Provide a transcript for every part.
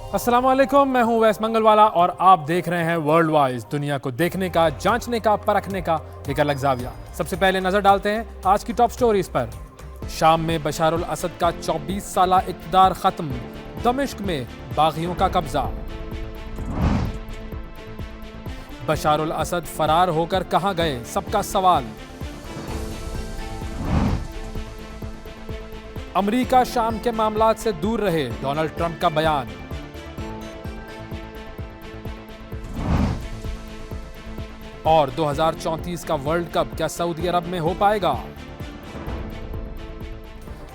अस्सलाम वालेकुम, मैं हूं वैस मंगलवाला और आप देख रहे हैं वर्ल्ड वाइज, दुनिया को देखने का, जांचने का, परखने का एक अलग जाविया। सबसे पहले नजर डालते हैं आज की टॉप स्टोरीज पर। शाम में बशारुल असद का 24 साला इक़्तिदार खत्म, दमिश्क में बागियों का कब्जा। बशारुल असद फरार होकर कहां गए, सबका सवाल। अमरीका शाम के मामलात से दूर रहे, डोनाल्ड ट्रंप का बयान। और 2034 का वर्ल्ड कप क्या सऊदी अरब में हो पाएगा?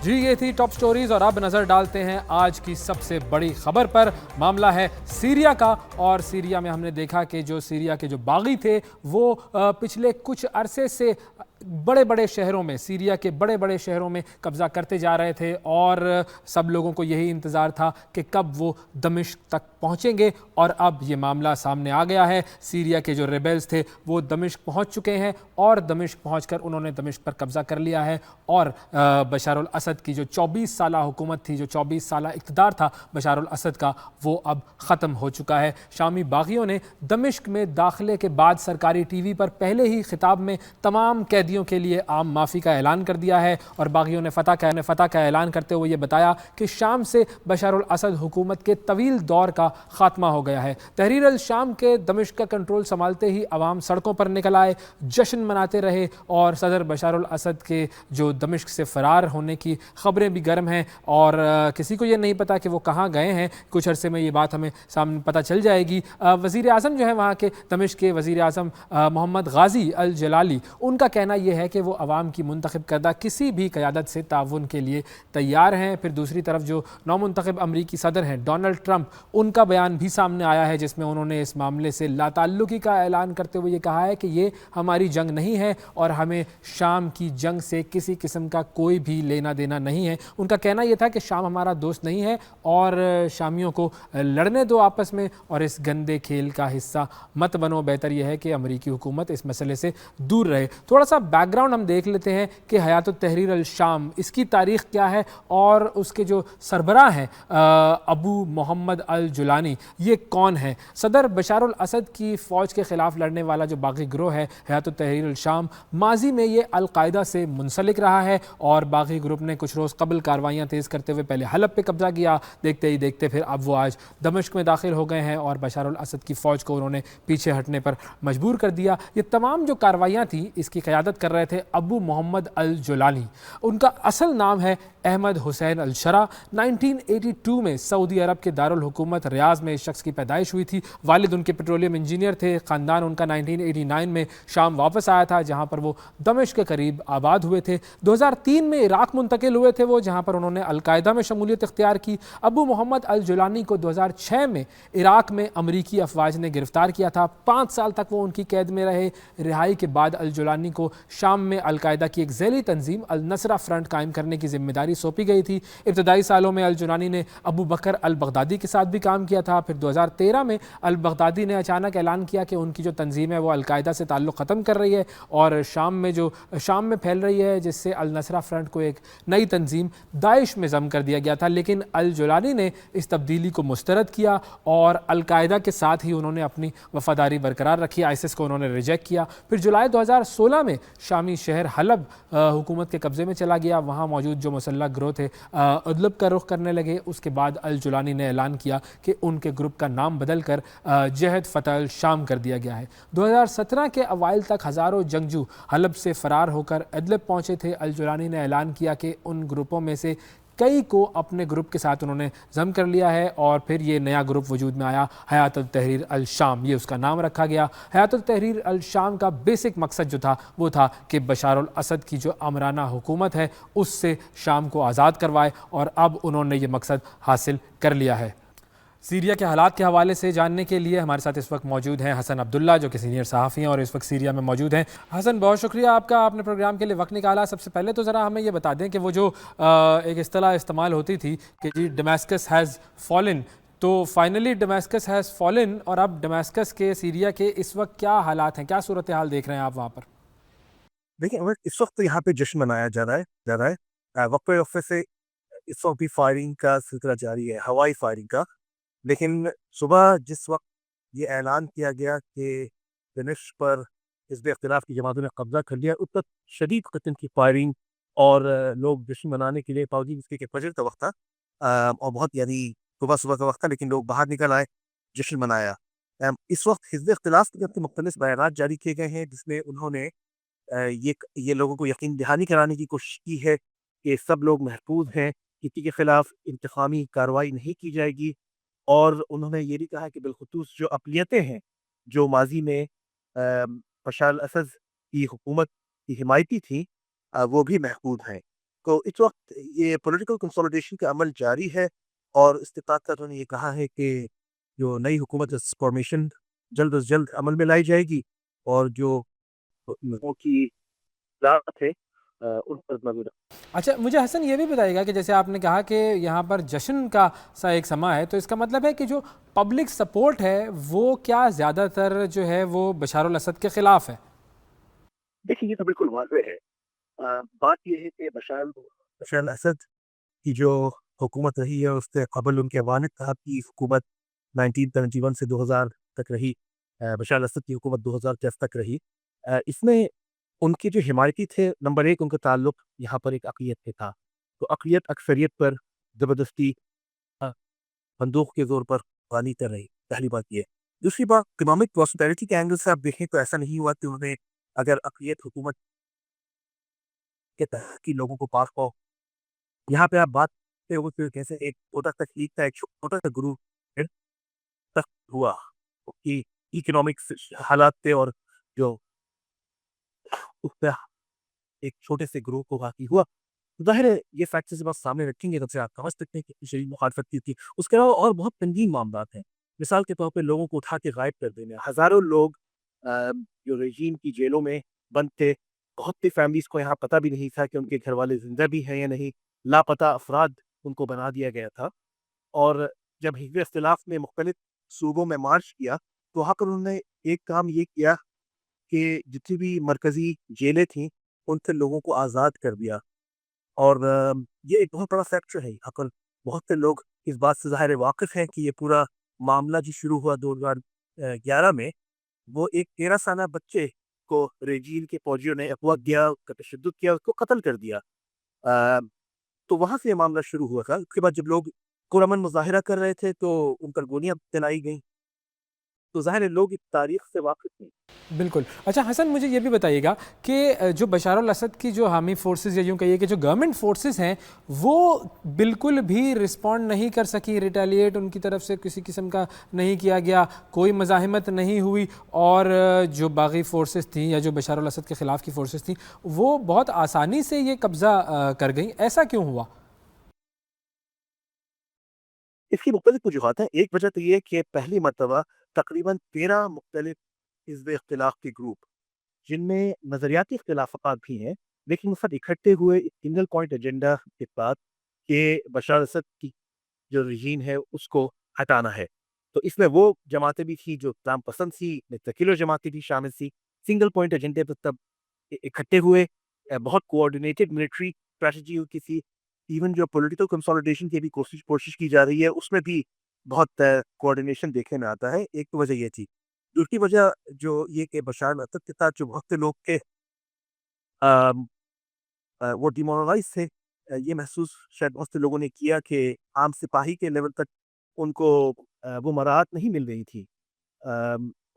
जी, ये थी टॉप स्टोरीज और अब नजर डालते हैं आज की सबसे बड़ी खबर पर। मामला है सीरिया का, और सीरिया में हमने देखा कि जो सीरिया के जो बागी थे वो पिछले कुछ अरसे से बड़े बड़े शहरों में, सीरिया के बड़े बड़े शहरों में कब्जा करते जा रहे थे और सब लोगों को यही इंतज़ार था कि कब वो दमिश्क तक पहुंचेंगे। और अब ये मामला सामने आ गया है। सीरिया के जो रेबेल्स थे वो दमिश्क पहुंच चुके हैं और दमिश्क पहुंचकर उन्होंने दमिश्क पर कब्जा कर लिया है। और बशारुल असद की जो 24 साला हुकूमत थी, जो 24 साला इक़्तिदार था बशारुल असद का, वो अब ख़त्म हो चुका है। शामी बागियों ने दमिश्क में दाखिले के बाद सरकारी टीवी पर पहले ही खिताब में तमाम कैदियों के लिए आम माफ़ी का ऐलान कर दिया है और बागियों ने फतह का ऐलान करते हुए ये बताया कि शाम से बशारुल असद हुकूमत के तवील दौर का खात्मा हो गया है। तहरीर अल शाम के दमिश्क का कंट्रोल संभालते ही अवाम सड़कों पर निकल आए, जश्न मनाते रहे और सदर बशारुल असद के जो दमिश्क से फरार होने की खबरें भी गर्म हैं और किसी को ये नहीं पता कि वो कहाँ गए हैं। कुछ अरसे में ये बात हमें सामने पता चल जाएगी। वज़ीर आज़म जो है वहाँ के दमिश्क के वज़ीर आज़म मोहम्मद गाजी अल जलाली, उनका कहना यह है कि वो अवाम की मुंतखब करदा किसी भी क़यादत से ताउन के लिए तैयार हैं। फिर दूसरी तरफ जो नौमुंतखब अमरीकी सदर हैं डोनाल्ड ट्रंप, उनका बयान भी सामने आया है जिसमें उन्होंने इस मामले से लाताल्लुकी का ऐलान करते हुए ये कहा है कि ये हमारी जंग नहीं है और हमें शाम की जंग से किसी किस्म का कोई भी लेना देना नहीं है। उनका कहना यह था कि शाम हमारा दोस्त नहीं है और शामियों को लड़ने दो आपस में और इस गंदे खेल का हिस्सा मत बनो। बेहतर यह है कि अमरीकी हुकूमत इस मसले से दूर रहे। थोड़ा सा बैकग्राउंड हम देख लेते हैं कि हयातुत तहरीर अल शाम, इसकी तारीख़ क्या है और उसके जो सरबराह हैं अबू मोहम्मद अल जुलानी, ये कौन है। सदर बशारुल असद की फ़ौज के ख़िलाफ़ लड़ने वाला जो बागी गिरोह है हयातुत तहरीर अल शाम, माजी में ये अलकायदा से मुंसलिक रहा है और बागी ग्रुप ने कुछ रोज़ कबल कार्रवाइयाँ तेज़ करते हुए पहले हलब पे कब्जा किया, देखते ही देखते फिर अब वो आज दमिश्क में दाखिल हो गए हैं और बशारुल असद की फ़ौज को उन्होंने पीछे हटने पर मजबूर कर दिया। ये तमाम जो कार्रवाइयाँ थी इसकी क़यादत कर रहे थे अबू मोहम्मद अल जुलानी। उनका असल नाम है अहमद हुसैन अल शरा। 1982 में सऊदी अरब के दारुल हुकूमत रियाज़ में इस शख्स की पैदाइश हुई थी। वालिद उनके पेट्रोलियम इंजीनियर थे। ख़ानदान उनका 1989 में शाम वापस आया था जहाँ पर वो दमिश्क के करीब आबाद हुए थे। 2003 में इराक़ मुंतकिल हुए थे वो, जहाँ पर उन्होंने अलकायदा में शमूलियत इख्तियार की। अबू मोहम्मद अल जुलानी को 2006 में इराक़ में अमरीकी अफवाज ने गिरफ़्तार किया था। 5 साल तक वो उनकी कैद में रहे। रिहाई के बाद अल जुलानी को शाम में अलकायदा की एक ज़ैली तंजीम अल नसरा फ्रंट कायम करने की जिम्मेदारी सौंपी गई थी। इब्तदाई सालों में अल जुलानी ने अबू बकर अल बगदादी के साथ भी काम किया था। फिर 2013 में अल बगदादी ने अचानक ऐलान किया कि उनकी जो तंजीम है वो अलकायदा से ताल्लुक़ ख़त्म कर रही है और शाम में फैल रही है, जिससे अल नसरा फ्रंट को एक नई तंजीम दाइश में ज़म कर दिया गया था। लेकिन अल जुलानी ने इस तब्दीली को मुस्तरद किया और अलकायदा के साथ ही उन्होंने अपनी वफादारी बरकरार रखी। आईसिस को उन्होंने रिजेक्ट किया। फिर जुलाई 2016 में शामी शहर हलब हुकूमत के कब्ज़े में चला गया। वहाँ मौजूद जो मुसल्लह ग्रोह थे उदलब का रुख करने लगे। उसके बाद अल जुलानी ने ऐलान किया कि उनके ग्रुप का नाम बदल कर जहद फ़तह अल शाम कर दिया गया है। 2017 के अवाइल तक हज़ारों जंगजू हलब से फ़रार होकर इदलिब पहुँचे थे। अल जुलानी ने ऐलान किया कि उन ग्रुपों में से कई को अपने ग्रुप के साथ उन्होंने जम कर लिया है और फिर ये नया ग्रुप वजूद में आया, हयातुत तहरीर अल शाम, ये उसका नाम रखा गया। हयातुत तहरीर अल शाम का बेसिक मकसद जो था वो था कि बशारुल असद की जो आमराना हुकूमत है उससे शाम को आज़ाद करवाए और अब उन्होंने ये मकसद हासिल कर लिया है। सीरिया के हालात के हवाले से जानने के लिए हमारे साथ इस वक्त मौजूद हैं हसन अब्दुल्ला, जो कि सीनियर सहाफ़ी हैं और इस वक्त सीरिया में मौजूद हैं। हसन, बहुत शुक्रिया आपका, आपने प्रोग्राम के लिए वक्त निकाला। सबसे पहले तो ज़रा हमें ये बता दें कि वो जो एक इस्तिलाह इस्तेमाल होती थी कि जी डमस्कस हैज़ फॉलन, तो फाइनली डमस्कस हैज़ फॉलन और अब डमस्कस के, सीरिया के इस वक्त क्या हालात हैं, क्या सूरत हाल देख रहे हैं आप वहाँ पर? देखिए, इस वक्त यहाँ पे जश्न मनाया जा रहा है। वक्फे वक्फे से इस वक्त भी फायरिंग का सिलसिला जारी है, हवाई फायरिंग का। لیکن صبح جس وقت یہ اعلان کیا گیا کہ دمشق پر حزب اختلاف کی جماعتوں نے قبضہ کر لیا، اس وقت شدید قسم کی فائرنگ اور لوگ جشن منانے کے لیے، باوجود اس کے کہ فجر کا وقت تھا اور بہت یعنی صبح صبح کا وقت تھا، لیکن لوگ باہر نکل آئے، جشن منایا۔ اس وقت حزب اختلاف کی طرف سے مختلف بیانات جاری کیے گئے ہیں جس میں انہوں نے یہ لوگوں کو یقین دہانی کرانے کی کوشش کی ہے کہ سب لوگ محفوظ ہیں، کسی کے خلاف انتقامی کارروائی نہیں کی جائے گی، اور انہوں نے یہ بھی کہا کہ بالخصوص جو اقلیتیں ہیں جو ماضی میں بشار الاسد کی حکومت کی حمایتی تھیں، وہ بھی محفوظ ہیں۔ تو اس وقت یہ پولیٹیکل کنسولیڈیشن کا عمل جاری ہے، اور استطاعت کا انہوں نے یہ کہا ہے کہ جو نئی حکومت فارمیشن جلد از جلد عمل میں لائی جائے گی، اور جو لوگوں کی لاگت ہے ان پر نظر۔ اچھا مجھے حسن یہ بھی بتائیے گا کہ جیسے آپ نے کہا کہ یہاں پر جشن کا سا ایک سما ہے، تو اس کا مطلب ہے کہ جو پبلک سپورٹ ہے وہ کیا زیادہ تر جو ہے وہ بشار الاسد کے خلاف ہے؟ دیکھیے یہ تو بالکل واضح ہے۔ بات یہ ہے کہ بشار الاسد کی جو حکومت رہی ہے، اس سے قبل ان کے والد صاحب کی حکومت 1971 سے 2000 تک رہی، بشار الاسد کی حکومت 2010 تک رہی۔ اس میں ان کے جو حمایتی تھے، نمبر ایک ان کا تعلق یہاں پر ایک اقلیت سے تھا، تو اقلیت اکثریت پر زبردستی بندوق کے زور پر غالب کر رہی، پہلی بات یہ۔ دوسری بات، اکنامک پراسپیرٹی کے اینگل سے آپ دیکھیں تو ایسا نہیں ہوا کہ انہوں نے اگر اقلیت حکومت کے تحت کی لوگوں کو پاس پاؤ، یہاں پہ آپ بات کیسے ایک چھوٹا سا ٹھیک تھا، ایک چھوٹا سا گروپ تک ہوا کہ اکنامکس حالات تھے، اور جو اس پہ ایک چھوٹے سے گروہ کو واقعی ہوا۔ ظاہر ہے یہ فیکٹر سے بات سامنے رکھیں گے تب سے آپ سمجھ سکتے ہیں کہ شدید مخالفت کی تھی۔ اس کے علاوہ اور بہت سنگین معاملات ہیں، مثال کے طور پہ لوگوں کو اٹھا کے غائب کر دینا، ہزاروں لوگ جو رژیم کی جیلوں میں بند تھے، بہت سی فیملیز کو یہاں پتہ بھی نہیں تھا کہ ان کے گھر والے زندہ بھی ہیں یا نہیں، لاپتہ افراد ان کو بنا دیا گیا تھا۔ اور جب حزب اختلاف نے مختلف صوبوں میں مارچ کیا تو وہاں پر انہوں نے ایک کام یہ کیا کہ جتنی بھی مرکزی جیلیں تھیں ان سے لوگوں کو آزاد کر دیا، اور یہ ایک بہت بڑا فیکٹر ہے یہاں پر۔ بہت سے لوگ اس بات سے ظاہر واقف ہیں کہ یہ پورا معاملہ جو شروع ہوا 2011 میں، وہ ایک 13 سالہ بچے کو رجیم کے فوجیوں نے اغوا کیا، اس کا تشدد کیا، اس کو قتل کر دیا۔ تو وہاں سے یہ معاملہ شروع ہوا تھا۔ اس کے بعد جب لوگ پرامن مظاہرہ کر رہے تھے تو ان پر گولیاں چلائی گئیں، تو ظاہر ہے لوگ اس تاریخ سے واقف ہیں۔ بالکل۔ اچھا حسن مجھے یہ بھی بتائیے گا کہ جو بشار الاسد کی جو حامی فورسز یا یوں کہیے کہ جو گورنمنٹ فورسز ہیں وہ بالکل بھی رسپونڈ نہیں کر سکی، ریٹیلیٹ ان کی طرف سے کسی قسم کا نہیں کیا گیا، کوئی مزاحمت نہیں ہوئی، اور جو باغی فورسز تھیں یا جو بشار الاسد کے خلاف کی فورسز تھیں وہ بہت آسانی سے یہ قبضہ کر گئیں، ایسا کیوں ہوا؟ اس کی مختلف وجوہات ہیں۔ ایک وجہ تو یہ کہ پہلی مرتبہ تقریباً 13 مختلف حزب اختلاف کے گروپ، جن میں نظریاتی اختلافات بھی ہیں، لیکن وہ سب اکٹھے ہوئے ایک سنگل پوائنٹ ایجنڈا کے ساتھ کہ بشار اسد کی جو رژیم ہے اس کو ہٹانا ہے۔ تو اس میں وہ جماعتیں بھی تھیں جو اسلام پسند تھی، سیکولر جماعتیں بھی شامل تھیں، سنگل پوائنٹ ایجنڈے پر تب اکٹھے ہوئے، بہت کوآرڈینیٹڈ ملٹری اسٹریٹجی کی تھی۔ ایون جو پولیٹیکل کنسولیڈیشن کی بھی کوشش کی جا رہی ہے، اس میں بھی بہت کوآرڈینیشن دیکھنے میں آتا ہے۔ ایک تو وجہ یہ تھی۔ دوسری وجہ جو یہ کہ بشار الاسد کے ساتھ جو بہت سے لوگ تھے وہ ڈیمورلائز تھے، یہ محسوس شاید بہت سے لوگوں نے کیا کہ عام سپاہی کے لیول تک ان کو وہ مراعات نہیں مل رہی تھی۔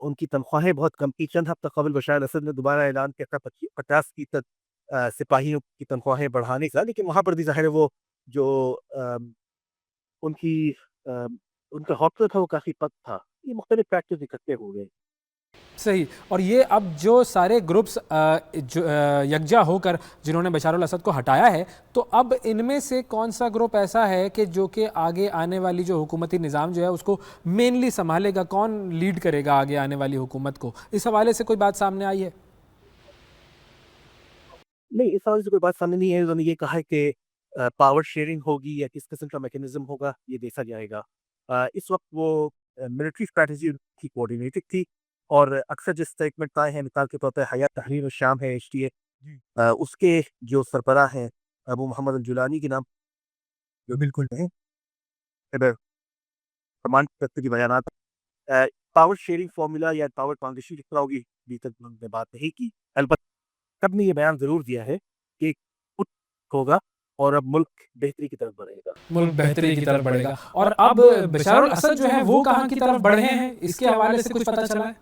ان کی تنخواہیں بہت کم تھی۔ چند ہفتہ قبل بشار الاسد نے دوبارہ اعلان کیا تھا 50% سپاہیوں کی تنخواہیں بڑھانے کا، لیکن وہاں پر بھی ظاہر ہے وہ جو ان کی ان کا حوصلہ تھا وہ کافی پست تھا۔ یہ مختلف فیکٹرز اکٹھے ہو گئے۔ صحیح۔ اور یہ اب جو سارے گروپس یکجا ہو کر جنہوں نے بشار الاسد کو ہٹایا ہے، تو اب ان میں سے کون سا گروپ ایسا ہے کہ جو کہ آگے آنے والی جو حکومتی نظام جو ہے اس کو مینلی سنبھالے گا، کون لیڈ کرے گا آگے آنے والی حکومت کو؟ اس حوالے سے کوئی بات سامنے آئی ہے؟ نہیں، اس حوالے سے کوئی بات سامنے نہیں ہے۔ انہوں نے یہ کہا ہے کہ پاور شیئرنگ ہوگی یا کس قسم کا میکینزم ہوگا یہ دیکھا جائے گا۔ اس وقت وہ ملٹری اسٹریٹجی کی کوآرڈینیٹڈ تھی، اور اکثر جو اسٹیٹمنٹ آئے ہیں، مثال کے طور پہ حیات تحریر الشام ہے HTA، اس کے جو سربراہ ہیں ابو محمد الجولانی کے نام جو بالکل نہیں ادھر तमाम तकरीबी बयानात पावर शेयरिंग फार्मूला या पावर ट्रांजिशन किस तरह होगी अभी तक उन्होंने बात नहीं की। अलबत्ता तब ने ये बयान ज़रूर दिया है कि कुछ होगा और अब मुल्क बेहतरी की तरफ बढ़ेगा। मुल्क बेहतरी की तरफ बढ़ेगा। और अब बशार अल असद जो है वो कहाँ की तरफ बढ़े हैं, इसके हवाले से कुछ पता चला है?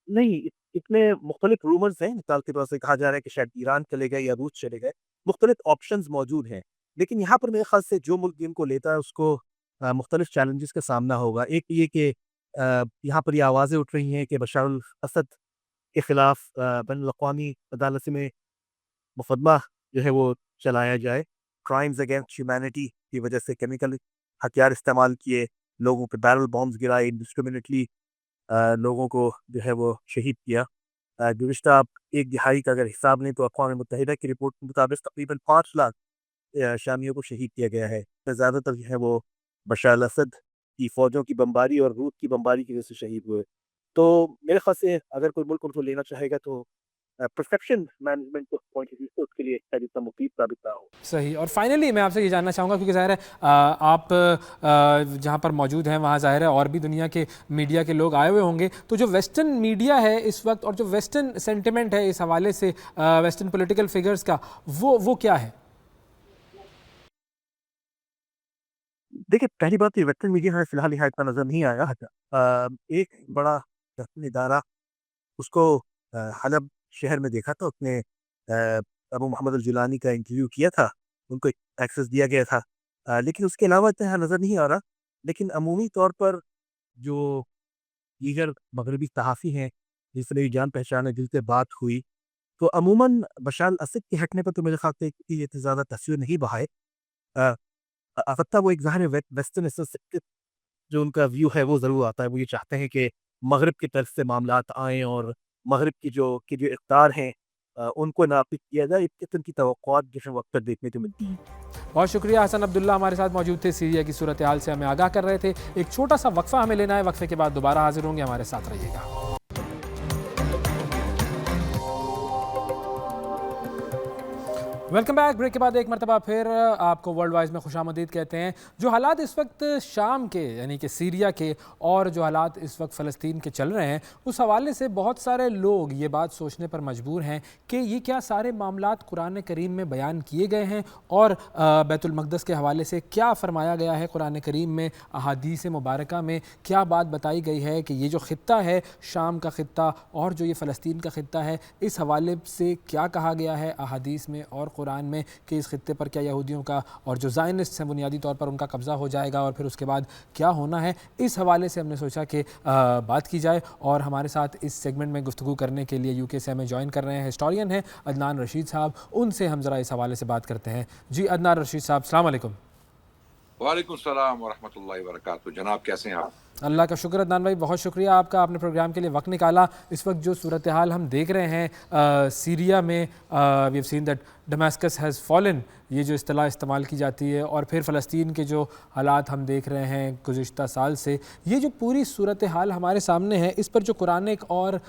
नहीं, इसमें मुख्तलिफ रूमर्स हैं, मिसाल के तौर से कहा जा रहा है कि शायद ईरान चले गए या रूस चले गए, मुख्तलिफ ऑप्शंस मौजूद हैं। लेकिन यहाँ पर मेरे ख्याल से जो मुल्क जिनको लेता है उसको मुख्तलिफ चैलेंजेस का सामना होगा। एक ये कि यहाँ पर ये आवाज़ें उठ रही हैं कि बशार अल असद के खिलाफ बैनुल अक़वामी अदालत में मुकदमा जो है वो चलाया जाए। क्राइम्स अगेंस्ट ह्यूमैनिटी की वजह से केमिकल हथियार इस्तेमाल किए, लोगों पे बैरल बॉम्ब्स गिराए, इंडिस्क्रिमिनेटली लोगों को जो है वो शहीद किया। गुज़िश्ता एक दिहाई का अगर हिसाब लें तो अक़वाम मुत्तहिदा की रिपोर्ट के मुताबिक तकरीबन 5 लाख शामियों को शहीद किया गया है। ज़्यादातर जो है वो बशार अल असद की फ़ौजों की बमबारी और रूस की बमबारी की वजह से शहीद हुए। तो मेरे ख्याल से अगर कोई मुल्क उनको लेना चाहेगा तो परसेप्शन मैनेजमेंट के पॉइंट ऑफ व्यू से उसके लिए शायद इतना मुफीद साबित ना हो। सही। और फाइनली मैं आपसे ये जानना चाहूँगा, क्योंकि ज़ाहिर है आप जहाँ पर मौजूद हैं वहाँ ज़ाहिर है और भी दुनिया के मीडिया के लोग आए हुए होंगे, तो जो वेस्टर्न मीडिया है इस वक्त और जो वेस्टर्न सेंटिमेंट है इस हवाले से वेस्टर्न पॉलिटिकल फिगर्स का, वो क्या है? देखिए, पहली बात ये वेस्टर्न मीडिया हमें फ़िलहाल यहाँ इतना नज़र नहीं आया। एक बड़ा रस्मी इदारा उसको हलब शहर में देखा था, उसने अबू मोहम्मद अल-जुलानी का इंटरव्यू किया था, उनको एक्सेस दिया गया था। लेकिन उसके अलावा इतना यहाँ नज़र नहीं आ रहा। लेकिन अमूमी तौर पर जो दीगर मगरबी सहाफ़ी हैं, जिनसे मेरी जान-पहचान है, जिनसे बात हुई, तो अमूमन बशार अल-असद के हटने पर तो मेरे ख़्याल से किसी इतनी ज़्यादा तस्वीर नहीं बहाए। अ अलबत्ता वो एक ज़ाहिर वेस्टर्न एसोसिएटेड जो उनका व्यू है वो ज़रूर आता है। वो ये चाहते हैं कि मगरिब की तरफ से मामलात आएँ और मगरिब की जो इक़्तिदार हैं उनको नाफ़िज़ किया जाए। इस किस्म की तवक्कुआत जो है वो अक्सर देखने को मिलती हैं। बहुत शुक्रिया। हसन अब्दुल्ला हमारे साथ मौजूद थे, सीरिया की सूरत हाल से हमें आगाह कर रहे थे। एक छोटा सा वक्फा हमें लेना है, वक्फे के बाद दोबारा हाजिर होंगे, हमारे साथ रहिएगा। Welcome back. ब्रेक के बाद एक मरतबा फिर आपको वर्ल्ड वाइज में खुशामदीद कहते हैं। जो हालात इस वक्त शाम के यानी कि सीरिया के और जो हालात इस वक्त फ़लस्तीन के चल रहे हैं, उस हवाले से बहुत सारे लोग ये बात सोचने पर मजबूर हैं कि ये क्या सारे मामलात कुरान करीम में बयान किए गए हैं और बैतुल मक़दस के हवाले से क्या फ़रमाया गया है कुरान करीम में, अहादीस मुबारका में क्या बात बताई गई है कि ये जो ख़ित्ता है शाम का ख़ित्ता और जो ये फ़लस्तीन का ख़ित्ता है, इस हवाले से क्या कहा गया है अहादीस में और कुरान में कि इस खित्ते पर क्या यहूदियों का और जो ज़ायनिस्ट हैं बुनियादी तौर पर उनका कब्ज़ा हो जाएगा और फिर उसके बाद क्या होना है। इस हवाले से हमने सोचा कि बात की जाए और हमारे साथ इस सेगमेंट में गुफ्तगू करने के लिए यूके से हमें ज्वाइन कर रहे हैं हिस्टोरियन हैं अदनान रशीद साहब। उनसे हम ज़रा इस हवाले से बात करते हैं। जी अदनान रशीद साहब, अस्सलाम वालेकुम। वालेकुम सलाम व रहमतुल्लाहि व बरकातहू। जनाब कैसे हैं आप? अल्लाह का शुक्र अदनान भाई, बहुत शुक्रिया आपका, आपने प्रोग्राम के लिए वक्त निकाला। इस वक्त जो सूरत हाल हम देख रहे हैं सीरिया में, we have seen that Damascus has fallen, ये जो इस्तिलाह इस्तेमाल की जाती है, और फिर फ़लस्तीन के जो हालात हम देख रहे हैं गुज़िश्ता साल से, ये जो पूरी सूरत हाल हमारे सामने है, इस पर जो कुरानिक और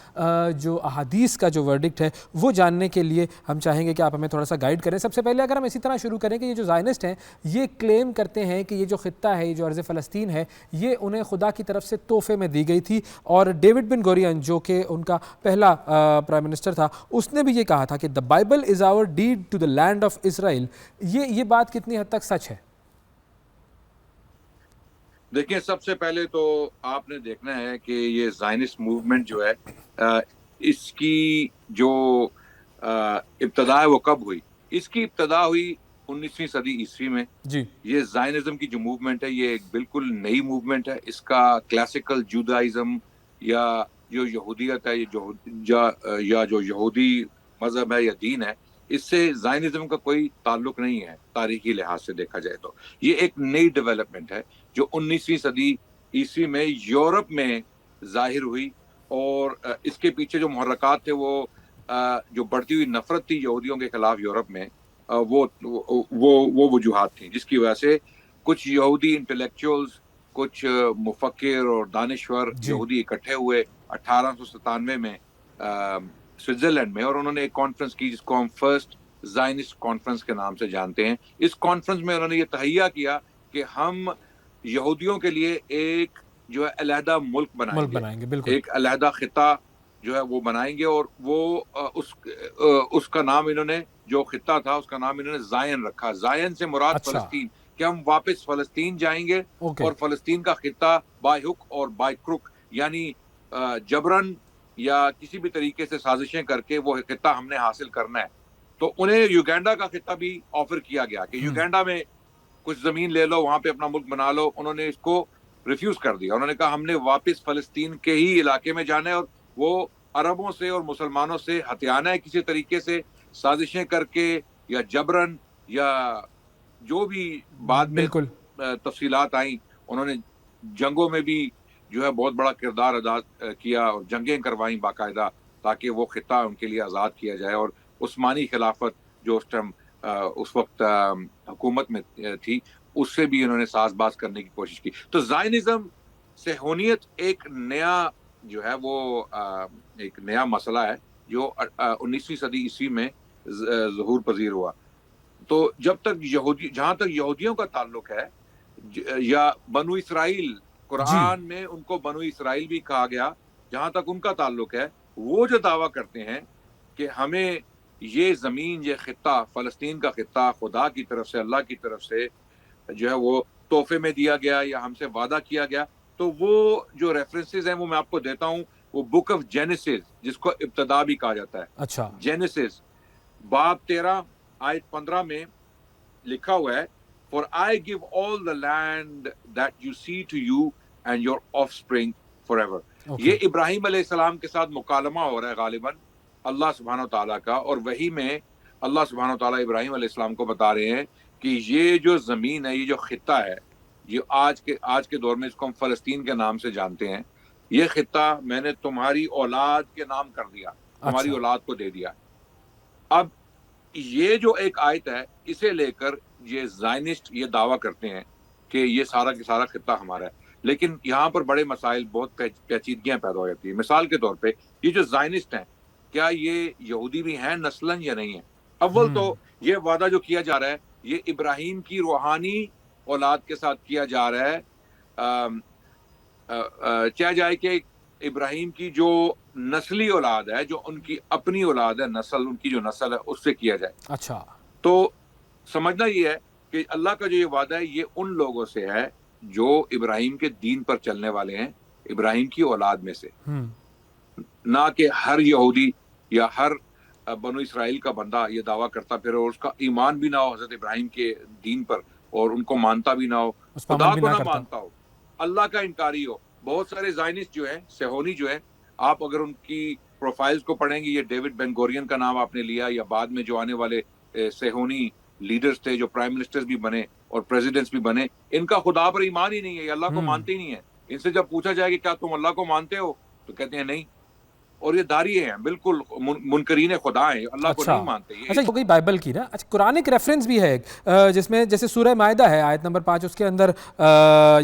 जो अहादीस का जो वर्डिक्ट है वो जानने के लिए हम चाहेंगे कि आप हमें थोड़ा सा गाइड करें। सबसे पहले अगर हम इसी तरह शुरू करें कि ये जो ज़ायनिस्ट हैं ये क्लेम करते हैं कि ये जो ख़ित्ता है, ये जो अर्ज़ फ़लस्तीन है, ये उन्हें खुदा की तरफ से तोहफे में दी गई थी। और डेविड बिन गोरियन जो कि उनका पहला प्राइम मिनिस्टर था, उसने भी ये कहा था कि the Bible is our deed to the land of Israel. ये बात कितनी हद तक सच है? देखिए, सबसे पहले तो आपने देखना है कि ये ज़ायनिस्ट मूवमेंट जो है इसकी जो इब्तदा है वो कब हुई। इसकी इब्तदा हुई 19वीं सदी ईस्वी में। जी। ये ज़ायनिज़्म की जो मूवमेंट है ये एक बिल्कुल नई मूवमेंट है। इसका क्लासिकल जूडाइज़्म या जो यहूदियत है, या जो यहूदी मज़हब है या दीन है, इससे ज़ायनिज़्म का कोई ताल्लुक नहीं है तारीखी लिहाज से देखा जाए तो। ये एक नई डेवलपमेंट है जो 19वीं सदी ईस्वी में यूरोप में ज़ाहिर हुई, और इसके पीछे जो मुहर्रकात थे वो जो बढ़ती हुई नफरत थी यहूदियों के खिलाफ यूरोप में, वो वजूहात थी जिसकी वजह से कुछ यहूदी इंटेलेक्चुअल्स, कुछ मुफक्किर और दानिश्वर यहूदी इकट्ठे हुए 1897 में स्विट्जरलैंड में, और उन्होंने एक कॉन्फ्रेंस की जिसको हम फर्स्ट زائنسٹ کانفرنس کے نام سے جانتے ہیں. اس کانفرنس میں انہوں نے یہ تہیہ کیا کہ ہم یہودیوں کے لیے ایک جو ہے علیحدہ ملک بنائیں گے, بالکل. ایک علیحدہ خطہ جو ہے وہ بنائیں گے, اور وہ اس کا نام انہوں نے, جو خطہ تھا اس کا نام انہوں نے زائن رکھا. زائن سے مراد فلسطین, کہ ہم واپس فلسطین جائیں گے اور فلسطین کا خطہ بائی ہک اور بائی کروک, یعنی جبرن یا کسی بھی طریقے سے سازشیں کر کے وہ خطہ ہم نے حاصل کرنا ہے. تو انہیں یوگینڈا کا خطہ بھی آفر کیا گیا کہ یوگینڈا میں کچھ زمین لے لو, وہاں پہ اپنا ملک بنا لو. انہوں نے اس کو ریفیوز کر دیا. انہوں نے کہا ہم نے واپس فلسطین کے ہی علاقے میں جانا ہے, اور وہ عربوں سے اور مسلمانوں سے ہتھیانا ہے کسی طریقے سے, سازشیں کر کے یا جبرن یا جو بھی بعد میں تفصیلات آئیں. انہوں نے جنگوں میں بھی جو ہے بہت بڑا کردار ادا کیا اور جنگیں کروائیں باقاعدہ, تاکہ وہ خطہ ان کے لیے آزاد کیا جائے. اور عثمانی خلافت جو اس وقت حکومت میں تھی, اس سے بھی انہوں نے ساز باز کرنے کی کوشش کی. تو زائنزم, صہیونیت ایک نیا جو ہے وہ ایک نیا مسئلہ ہے جو 19ویں صدی عیسوی میں ظہور پذیر ہوا. تو جب تک جہاں تک یہودیوں کا تعلق ہے, یا بنو اسرائیل, قرآن میں ان کو بنو اسرائیل بھی کہا گیا, جہاں تک ان کا تعلق ہے, وہ جو دعویٰ کرتے ہیں کہ ہمیں یہ زمین, یہ خطہ, فلسطین کا خطہ خدا کی طرف سے, اللہ کی طرف سے جو ہے وہ تحفے میں دیا گیا یا ہم سے وعدہ کیا گیا, تو وہ جو ریفرنسز ہیں وہ میں آپ کو دیتا ہوں. وہ بک آف جینیسس, جس کو ابتدا بھی کہا جاتا ہے, اچھا, جینیسس باب 13 آیت 15 میں لکھا ہوا ہے, For I give all the land that you see to you and your offspring forever. یہ ابراہیم علیہ السلام کے ساتھ مکالمہ ہو رہا ہے غالباً اللہ سبحانہ و تعالیٰ کا, اور وہی میں اللہ سبحانہ و تعالیٰ ابراہیم علیہ السلام کو بتا رہے ہیں کہ یہ جو زمین ہے, یہ جو خطہ ہے, یہ آج کے دور میں اس کو ہم فلسطین کے نام سے جانتے ہیں, یہ خطہ میں نے تمہاری اولاد کے نام کر دیا, تمہاری اولاد کو دے دیا. اب یہ جو ایک آیت ہے, اسے لے کر یہ زائنسٹ یہ دعویٰ کرتے ہیں کہ یہ سارا کا سارا خطہ ہمارا ہے. لیکن یہاں پر بڑے مسائل, بہت پیچیدگیاں پیدا ہو جاتی ہیں. مثال کے طور پہ یہ جو زائنسٹ ہیں, کیا یہ یہودی بھی ہیں نسلاً یا نہیں ہیں؟ اول تو یہ وعدہ جو کیا جا رہا ہے, یہ ابراہیم کی روحانی اولاد کے ساتھ کیا جا رہا ہے. چاہ جائے کہ ابراہیم کی جو نسلی اولاد ہے, جو ان کی اپنی اولاد ہے, نسل, ان کی جو نسل ہے, اس سے کیا جائے. اچھا, تو سمجھنا یہ ہے کہ اللہ کا جو یہ وعدہ ہے, یہ ان لوگوں سے ہے جو ابراہیم کے دین پر چلنے والے ہیں, ابراہیم کی اولاد میں سے, نہ کہ ہر یہودی یا ہر بنو اسرائیل کا بندہ یہ دعویٰ کرتا پھر اور اس کا ایمان بھی نہ ہو حضرت ابراہیم کے دین پر, اور ان کو مانتا بھی نہ ہو, خدا کو نہ مانتا ہو, اللہ کا انکاری ہو. بہت سارے زائنسٹ جو ہیں, صہیونی جو ہیں, آپ اگر ان کی پروفائلز کو پڑھیں گے, یہ ڈیوڈ بن گورین کا نام آپ نے لیا, یا بعد میں جو آنے والے صہیونی لیڈرز تھے جو پرائم منسٹرز بھی بنے اور پریزیڈنٹس بھی بنے, ان کا خدا پر ایمان ہی نہیں ہے, یہ اللہ کو مانتے ہی نہیں ہے. ان سے جب پوچھا جائے کہ کیا تم اللہ کو مانتے ہو, تو کہتے ہیں نہیں, اور یہ داریے ہیں, بالکل منکرین خدا ہیں, اللہ کو نہیں مانتے. اچھا, ہو گئی بائبل کی نا. اچھا, قرآن ایک ریفرنس بھی ہے ایک, جس میں جیسے سورہ مائدہ ہے آیت نمبر 5, اس کے اندر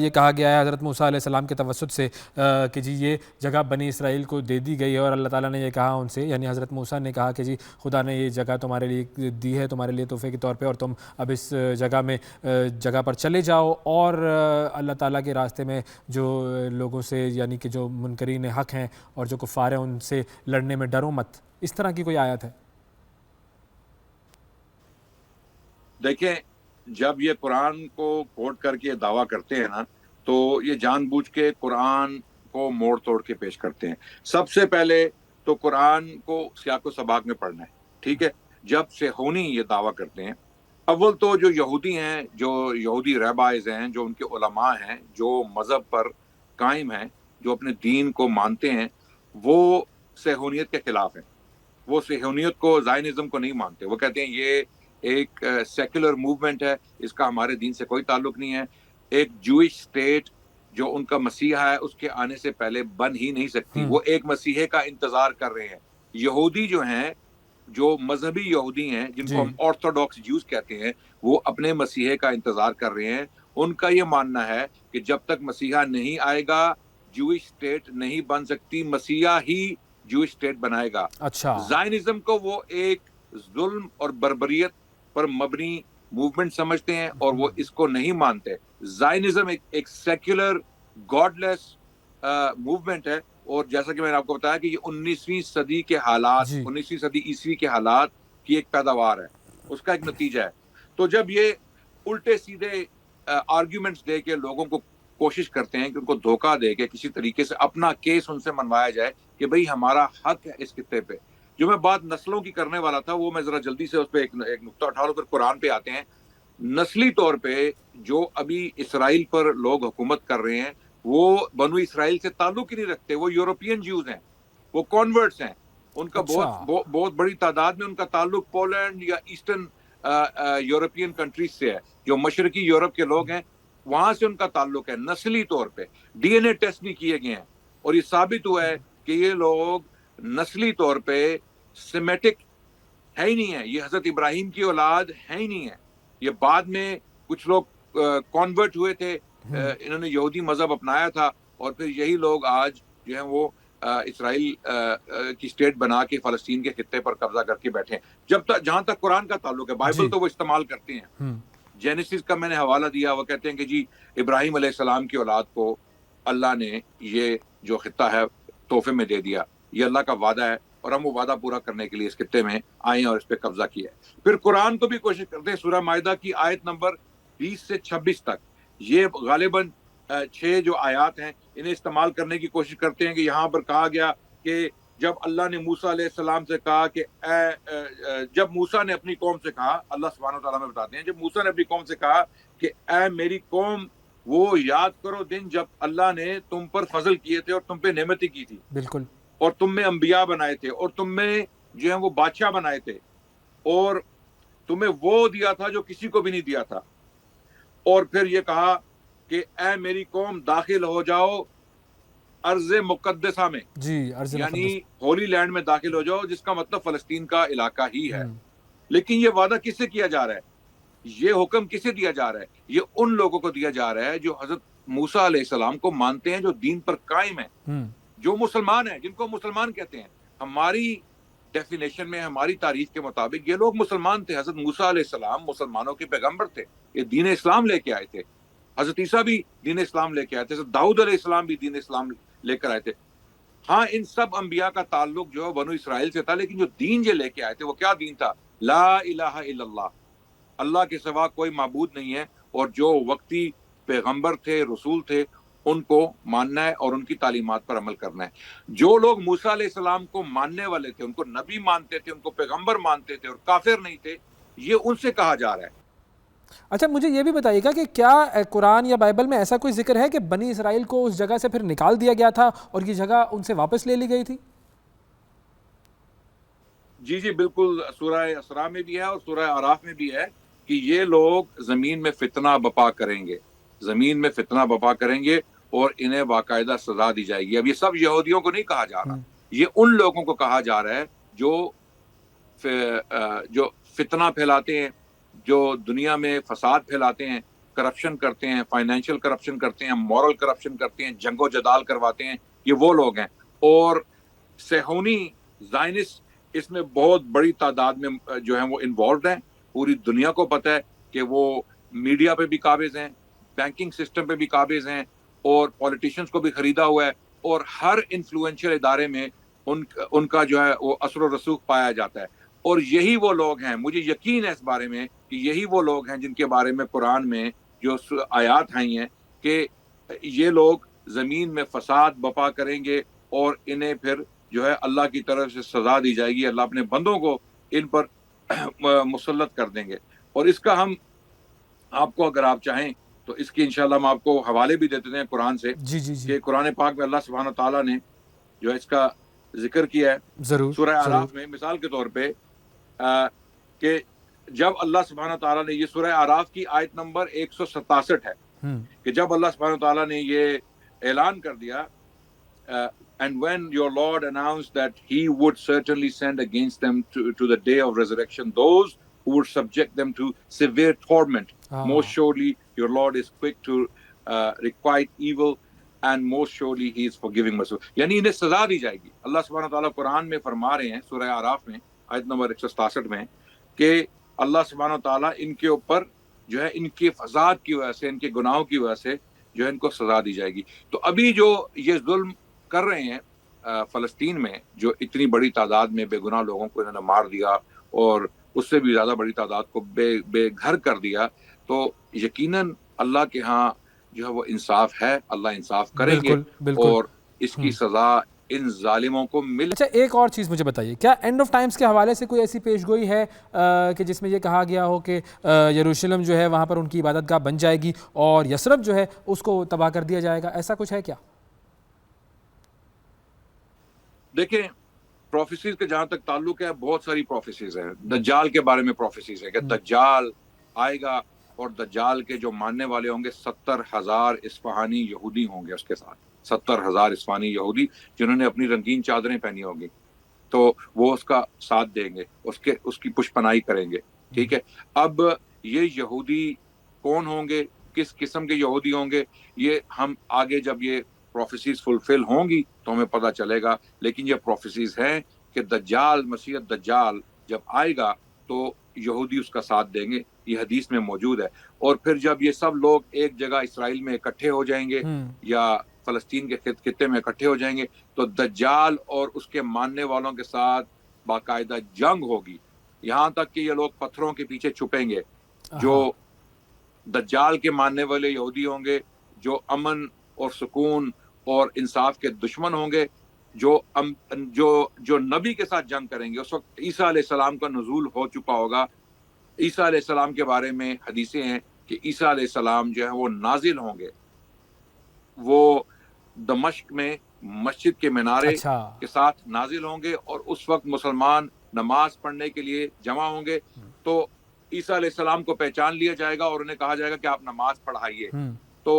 یہ کہا گیا ہے حضرت موسیٰ علیہ السلام کے توسط سے کہ جی یہ جگہ بنی اسرائیل کو دے دی گئی ہے, اور اللہ تعالیٰ نے یہ کہا ان سے, یعنی حضرت موسیٰ نے کہا کہ جی خدا نے یہ جگہ تمہارے لیے دی ہے, تمہارے لیے تحفے کے طور پہ, اور تم اب اس جگہ پر چلے جاؤ, اور اللہ تعالیٰ کے راستے میں جو لوگوں سے, یعنی کہ جو منکرین حق ہیں اور جو کفار ہیں, ان سے لڑنے میں ڈرو مت. اس طرح کی کوئی آیت ہے؟ دیکھیں, جب یہ قرآن کو کوٹ کر کے دعویٰ کرتے ہیں نا, تو یہ جان بوجھ کے قرآن کو موڑ توڑ کے پیش کرتے ہیں. سب سے پہلے تو قرآن کو سیاق و سباق میں پڑھنا ہے, ٹھیک ہے. جب صہیونی یہ دعویٰ کرتے ہیں, اول تو جو یہودی ہیں, جو یہودی رہبائز ہیں, جو ان کے علماء ہیں, جو مذہب پر قائم ہیں, جو اپنے دین کو مانتے ہیں, وہ صہیونیت کے خلاف ہیں. وہ صہیونیت کو, زائنزم کو نہیں مانتے. وہ کہتے ہیں یہ ایک سیکولر موومنٹ ہے, اس کا ہمارے دین سے کوئی تعلق نہیں ہے. ایک جوئش اسٹیٹ جو ان کا مسیحا ہے, اس کے آنے سے پہلے بن ہی نہیں سکتی. وہ ایک مسیحے کا انتظار کر رہے ہیں. یہودی جو ہیں, جو مذہبی یہودی ہیں, جن کو ہم آرتھوڈاکس جیوز کہتے ہیں, وہ اپنے مسیحے کا انتظار کر رہے ہیں. ان کا یہ ماننا ہے کہ جب تک مسیحا نہیں آئے گا, جوئش اسٹیٹ نہیں بن سکتی, مسیحا ہی جوئش اسٹیٹ بنائے گا. اچھا, زائنزم کو وہ ایک ظلم اور بربریت پر مبنی موومنٹ سمجھتے ہیں اور وہ اس کو نہیں مانتے. زائنزم ایک سیکولر گاڈ لیس موومنٹ ہے, اور جیسا کہ میں نے آپ کو بتایا کہ یہ 19ویں صدی کے حالات, جی 19ویں صدی عیسوی کے حالات کی ایک پیداوار ہے, اس کا ایک نتیجہ ہے. تو جب یہ الٹے سیدھے آرگیومنٹس دے کے لوگوں کو کوشش کرتے ہیں کہ ان کو دھوکہ دے کے کسی طریقے سے اپنا کیس ان سے منوایا جائے کہ بھئی ہمارا حق ہے اس خطے پہ. جو میں بات نسلوں کی کرنے والا تھا وہ میں ذرا جلدی سے اس پہ ایک نقطہ اٹھا لوں, پھر قرآن پہ آتے ہیں. نسلی طور پہ جو ابھی اسرائیل پر لوگ حکومت کر رہے ہیں وہ بنو اسرائیل سے تعلق ہی نہیں رکھتے, وہ یورپین جیوز ہیں, وہ کانورٹس ہیں. ان کا اچھا بہت بڑی تعداد میں ان کا تعلق پولینڈ یا ایسٹرن یورپین کنٹریز سے ہے. جو مشرقی یورپ کے لوگ ہیں وہاں سے ان کا تعلق ہے. نسلی طور پہ ڈی این اے ٹیسٹ بھی کیے گئے ہیں اور یہ ثابت ہوا ہے کہ یہ لوگ نسلی طور پہ سیمیٹک ہے ہی نہیں ہے, یہ حضرت ابراہیم کی اولاد ہے ہی نہیں ہے. یہ بعد میں کچھ لوگ کانورٹ ہوئے تھے, انہوں نے یہودی مذہب اپنایا تھا, اور پھر یہی لوگ آج جو ہیں وہ اسرائیل کی اسٹیٹ بنا کے فلسطین کے خطے پر قبضہ کر کے بیٹھے ہیں. جہاں تک قرآن کا تعلق ہے, بائبل تو وہ استعمال کرتے ہیں. جینیسس کا میں نے حوالہ دیا, وہ کہتے ہیں کہ جی ابراہیم علیہ السلام کی اولاد کو اللہ نے یہ جو خطہ ہے تحفے میں دے دیا, یہ اللہ کا وعدہ ہے, اور ہم وہ وعدہ پورا کرنے کے لیے اس خطے میں آئے اور اس پہ قبضہ کیا ہے. پھر قرآن کو بھی کوشش کرتے ہیں, سورہ مائدہ کی آیت نمبر 20 سے 26 تک, یہ غالباً 6 جو آیات ہیں انہیں استعمال کرنے کی کوشش کرتے ہیں کہ یہاں پر کہا گیا کہ جب اللہ نے موسیٰ علیہ السلام سے کہا کہ جب موسیٰ نے اپنی قوم سے کہا, اللہ سبحانہ وتعالیٰ میں بتاتے ہیں, جب موسیٰ نے اپنی قوم سے کہا کہ اے میری قوم وہ یاد کرو دن جب اللہ نے تم پر فضل کیے تھے اور تم پہ نعمتیں کی تھی, بالکل, اور تم میں انبیاء بنائے تھے, اور تم میں جو ہیں وہ بادشاہ بنائے تھے, اور تمہیں وہ دیا تھا جو کسی کو بھی نہیں دیا تھا. اور پھر یہ کہا کہ اے میری قوم داخل ہو جاؤ ارض مقدسہ میں, جی ارض یعنی مقدس, ہولی لینڈ میں داخل ہو جاؤ, جس کا مطلب فلسطین کا علاقہ ہی ہے. لیکن یہ وعدہ کس سے کیا جا رہا ہے, یہ حکم کسے دیا جا رہا ہے؟ یہ ان لوگوں کو دیا جا رہا ہے جو حضرت موسیٰ علیہ السلام کو مانتے ہیں, جو دین پر قائم ہیں, جو مسلمان ہیں, جن کو مسلمان کہتے ہیں. ہماری ڈیفینیشن میں, ہماری تاریخ کے مطابق یہ لوگ مسلمان تھے. حضرت موسیٰ علیہ السلام مسلمانوں کے پیغمبر تھے, یہ دین اسلام لے کے آئے تھے. حضرت عیسیٰ بھی دین اسلام لے کے آئے تھے, حضرت داؤد علیہ السلام بھی دین اسلام لے کر آئے تھے. ہاں ان سب انبیاء کا تعلق جو ہے بنو اسرائیل سے تھا, لیکن جو دین یہ لے کے آئے تھے وہ کیا دین تھا؟ لا الہ الا اللہ, اللہ کے سوا کوئی معبود نہیں ہے, اور جو وقتی پیغمبر تھے, رسول تھے, ان کو ماننا ہے اور ان کی تعلیمات پر عمل کرنا ہے. جو لوگ موسیٰ علیہ السلام کو ماننے والے تھے, ان کو نبی مانتے تھے, ان کو پیغمبر مانتے تھے اور کافر نہیں تھے, یہ ان سے کہا جا رہا ہے. اچھا مجھے یہ بھی بتائیے گا کہ کیا قرآن یا بائبل میں ایسا کوئی ذکر ہے کہ بنی اسرائیل کو اس جگہ سے پھر نکال دیا گیا تھا اور یہ جگہ ان سے واپس لے لی گئی تھی؟ جی جی بالکل, سورہ اسراء میں بھی ہے اور سورہ اعراف میں بھی ہے کہ یہ لوگ زمین میں فتنہ بپا کریں گے, زمین میں فتنہ بپا کریں گے اور انہیں باقاعدہ سزا دی جائے گی. اب یہ سب یہودیوں کو نہیں کہا جا رہا, یہ ان لوگوں کو کہا جا رہا ہے جو فتنہ پھیلاتے ہیں, جو دنیا میں فساد پھیلاتے ہیں, کرپشن کرتے ہیں, فائنینشیل کرپشن کرتے ہیں, مورل کرپشن کرتے ہیں, جنگ و جدال کرواتے ہیں, یہ وہ لوگ ہیں. اور صہیونی زائنسٹ اس میں بہت بڑی تعداد میں جو ہیں وہ انوالوڈ ہیں. پوری دنیا کو پتہ ہے کہ وہ میڈیا پہ بھی قابض ہیں, بینکنگ سسٹم پہ بھی قابض ہیں, اور پولیٹیشنز کو بھی خریدا ہوا ہے, اور ہر انفلوئنشل ادارے میں ان کا جو ہے وہ اثر و رسوخ پایا جاتا ہے. اور یہی وہ لوگ ہیں, مجھے یقین ہے اس بارے میں کہ یہی وہ لوگ ہیں جن کے بارے میں قرآن میں جو آیات آئی ہیں کہ یہ لوگ زمین میں فساد بپا کریں گے اور انہیں پھر جو ہے اللہ کی طرف سے سزا دی جائے گی, اللہ اپنے بندوں کو ان پر مسلط کر دیں گے. اور اس کا ہم آپ کو اگر آپ چاہیں تو اس کی انشاءاللہ ہم آپ کو حوالے بھی دیتے ہیں قرآن سے, جی جی جی, کہ قرآن پاک میں اللہ سبحانہ تعالیٰ نے جو ہے اس کا ذکر کیا ہے ضرور سورہ اعراف میں. مثال کے طور پہ کہ جب اللہ سبحانہ تعالیٰ نے, یہ سورہ اعراف کی آیت نمبر 167 ہے, کہ جب اللہ سبحانہ تعالیٰ نے یہ اعلان کر دیا and when your Lord announced that he would certainly send against them to the day of resurrection those who would subject them to severe torment, most surely your Lord is quick to requite evil and most surely he is forgiving merciful. یعنی انہیں سزا دی جائے گی. اللہ سبحانہ تعالیٰ قرآن میں فرما رہے ہیں سورہ اعراف میں आयत नंबर 167 में कि अल्लाह सुब्हानहू ताला इनके ऊपर जो है इनके फसाद की वजह से, इनके गुनाहों की वजह से जो है इनको सजा दी जाएगी। तो अभी जो ये जुल्म कर रहे हैं फ़लस्तीन में, जो इतनी बड़ी तादाद में बेगुनाह लोगों को इन्होंने मार दिया और उससे भी ज़्यादा बड़ी तादाद को बेघर कर दिया, तो यकीनन अल्लाह के यहाँ जो है वो इंसाफ है, अल्लाह इंसाफ करेंगे बिल्कुल, बिल्कुल। और इसकी सज़ा इन जालिमों को मिल। अच्छा, एक और चीज़ मुझे बताइए, क्या एंड ऑफ टाइम्स के हवाले से कोई ऐसी पेशगोई है कि जिसमें ये कहा गया हो कि यरूशलेम जो है वहाँ पर उनकी इबादतगाह बन जाएगी और यसरब जो है उसको तबाह कर दिया जाएगा, ऐसा कुछ है क्या? देखें, प्रोफेसीज के जहाँ तक ताल्लुक है, बहुत सारी प्रोफेसीज हैं। दज्जाल के बारे में प्रोफेसीज है कि दज्जाल आएगा और दज्जाल के जो मानने वाले होंगे 70,000 इस्फहानी यहूदी होंगे उसके साथ, 70,000 इस्फहानी यहूदी जिन्होंने अपनी रंगीन चादरें पहनी होंगी, तो वो उसका साथ देंगे, उसकी पुष्पनाई करेंगे। ठीक है, अब ये यहूदी कौन होंगे, किस किस्म के यहूदी होंगे, ये हम आगे जब ये प्रोफेसीज फुलफिल होंगी तो हमें पता चलेगा। लेकिन ये प्रोफेसीज हैं कि दज्जाल, मसीह दज्जाल जब आएगा तो यहूदी उसका साथ देंगे, ये हदीस में मौजूद है। और फिर जब ये सब लोग एक जगह इसराइल में इकट्ठे हो जाएंगे या फ़लस्तीन के खित्ते में इकट्ठे हो जाएंगे, तो दज्जाल और उसके मानने वालों के साथ बाकायदा जंग होगी, यहाँ तक कि ये लोग पत्थरों के पीछे छुपेंगे। जो दज्जाल के मानने वाले यहूदी होंगे, जो अमन और सुकून और इंसाफ के दुश्मन होंगे, जो नबी के साथ जंग करेंगे। उस वक्त ईसा अलैहिस्सलाम का नुज़ूल हो चुका होगा। ईसा अलैहिस्सलाम के बारे में हदीसें हैं कि ईसा अलैहिस्सलाम जो है वो नाजिल होंगे, वो दमिश्क में मस्जिद के मीनारे के साथ नाजिल होंगे और उस वक्त मुसलमान नमाज पढ़ने के लिए जमा होंगे। तो ईसा अलैहिस्सलाम को पहचान लिया जाएगा और उन्हें कहा जाएगा कि आप नमाज पढ़ाइए। तो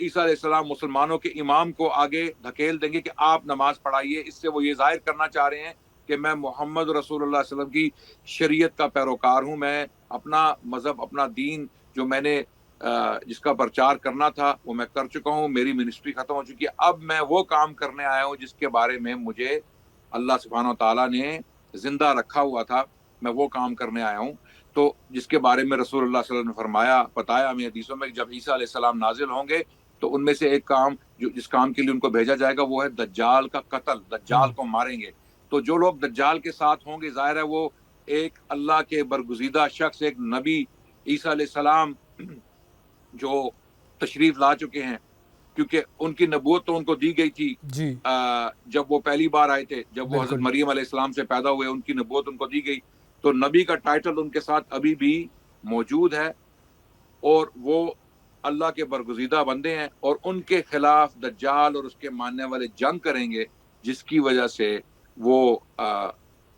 ईसा अलैहिस्सलाम मुसलमानों के इमाम को आगे धकेल देंगे कि आप नमाज पढ़ाइए। इससे वो ये जाहिर करना चाह रहे हैं कि मैं मोहम्मद रसूलुल्लाह सल्लल्लाहु अलैहि वसल्लम की शरीयत का पैरोकार हूँ, मैं अपना मज़हब, अपना दीन जो मैंने जिसका प्रचार करना था वो मैं कर चुका हूँ, मेरी मिनिस्ट्री ख़त्म हो चुकी है, अब मैं वो काम करने आया हूँ जिसके बारे में मुझे अल्लाह सुब्हानहू ताला ने ज़िंदा रखा हुआ था, मैं वो काम करने आया हूँ। तो जिसके बारे में रसूलुल्लाह सल्लल्लाहु अलैहि वसल्लम ने फरमाया, बताया हमें हदीसों में, जब ईसा अलैहिस्सलाम नाजिल होंगे तो उनमें से एक काम जिस काम के लिए उनको भेजा जाएगा वो है दज्जाल का कत्ल, दज्जाल को मारेंगे। तो जो लोग दज्जाल के साथ होंगे, जाहिर है वो एक अल्लाह के बरगुज़ीदा शख्स, एक नबी ईसा अलैहिस्सलाम जो तशरीफ ला चुके हैं, क्योंकि उनकी नबूवत तो उनको दी गई थी जी। जब वो पहली बार आए थे, जब वो हज़रत मरियम अलैहिस्सलाम से पैदा हुए, उनकी नबूवत उनको दी गई। तो नबी का टाइटल उनके साथ अभी भी मौजूद है और वो अल्लाह के बरगुज़ीदा बंदे हैं और उनके खिलाफ दज्जाल और उसके मानने वाले जंग करेंगे, जिसकी वजह से वो